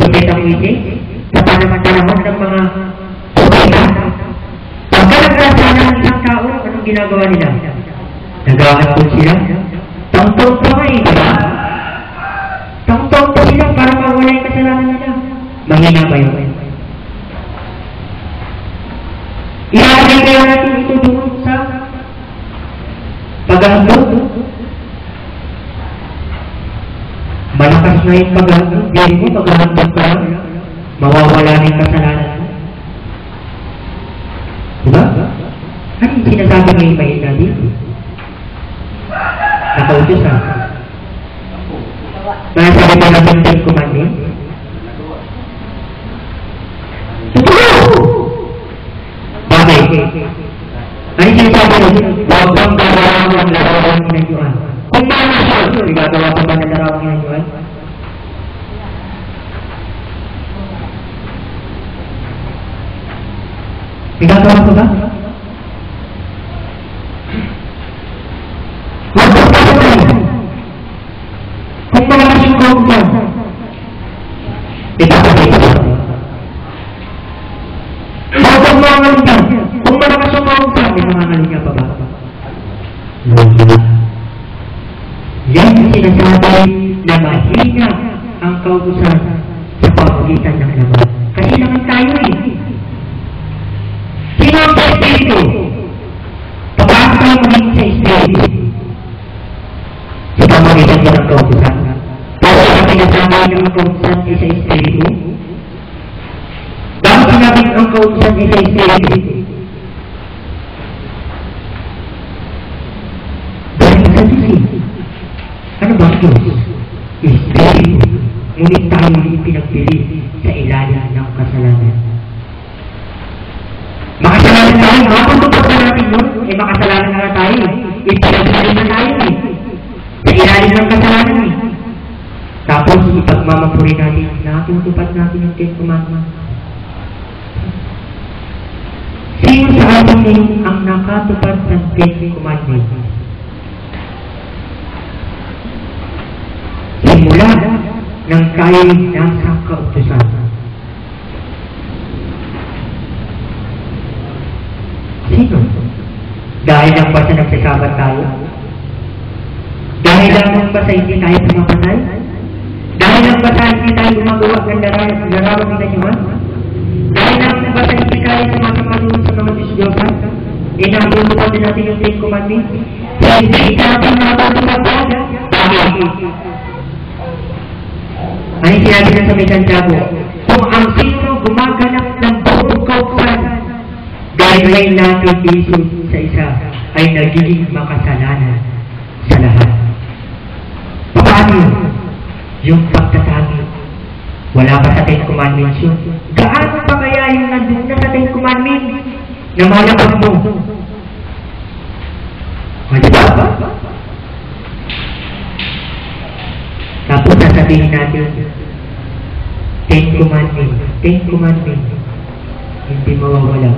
propetang Moises sa panahon ng mga propeta. Pagka nagrasa ng isang tao, anong ginagawa nila? Nag-aakot sila. Tangtong pa nga eh, diba? Tangtong pa sila para mawala yung kasalanan nila. Mahina ba yun? Iaalay kaya natin ito doon sa pag-aabot. Malakas na yung pag-aabot. Hindi mo, pag-aabot ka, mawawala na yung kasalanan mo. Diba? Ano yung sinasabi ngayon ba yun natin? Nakautos ha? Nasabi ba natin Ten Commandments? Bakit? Ano yung sinasabi natin? Huwag kang darawang ng larawang ginanyuan. Kung paano siya, igagawa ko ba ng larawang ginanyuan? Igagawa ko ba? Huwag kang darawang. Kung malakas yung kawag ba? Igagawa ko ba? Huwag kang mamangang. Kung malakas yung kawag ba, may mamangaling pa ba? Yan ang sinasabi na mahina ang kautusan sa pamagitan ng laman. Kasi naman tayo eh. Sino ang Espiritu? Paano tayo maging sa Espiritu? Sa pamagitan ng kautusan. Pero ang sinasabi ng kautusan ay sa Espiritu. Bakit sinabi ang kautusan ay sa Espiritu? Dahil sa Diyos. Ano ba ang Diyos? Espiritu. Ngunit tayo pinagpili sa ilalim ng kasalanan. Makasalanan tayo. Makapagtupag na natin nun. Eh makasalanan na tayo. Ipinagpili na tayo eh. Sa ilalim ng kasalanan eh. Tapos ipagmamapuri natin. Nakatutupad natin ang Ten Commandments. Sino sa atin ngayon ang nakatupad ng Ten Commandments? Simula ng tayo nasa kautusan. Sino? Dahil lang ba sa nagsasabat tayo? Dahil lang ba sa hindi tayo pumapatay? Dahil lang ba sa hindi tayo gumagawa ng larawang ginanyuan? Dahil lang ba sa hindi tayo sumasamalun sa mga Diyos-Diyosan? Inatulungan din natin yung Ten Commandments? Hindi natin nakatulungan. Bakit? Ano yung sinabi na sa may Santiago? Kung ang sino gumaganap ng buong kautusan, guideline natin isod sa isa ay nagiging makasalanan sa lahat. Paano yung pagtatagi? Wala pa sa Ten Commandments yun. Gaano pa kaya yung nandun na sa Ten Commandments na malapag mo? O diba? Tapos sasabihin natin, Ten Commandments, hindi mawawala.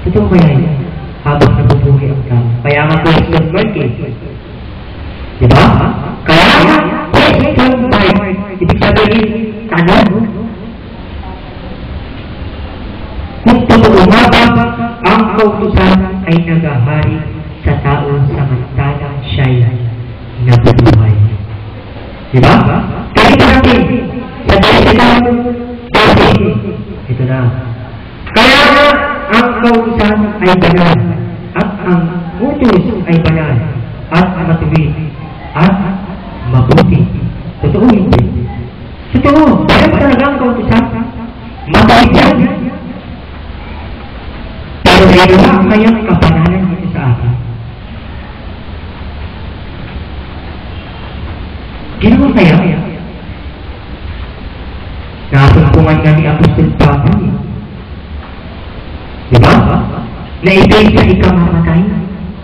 Totoo kaya yun? Habang nabubuhay ang tao. Kaya nga question mark eh. Diba? Kaya nga question mark. Ibig sabihin, tanong. Kung totoo nga ba, ang kautusan ay nagahari sa tao samantalang siya'y nabubuhay. Diba? Kahit natin, sa dahil ito na. Kaya nga, ang kautusan ay banal, at ang utos ay banal, at matuwid, at mabuti. Totoo hindi. Totoo, banal talaga ang kautusan. Matuwid yan. Pero meron na kayang kapanalan dito sa akin. Ginawa kaya? nga ni Apostol Pablo. Di ba? Na ikay sa ikamamatay.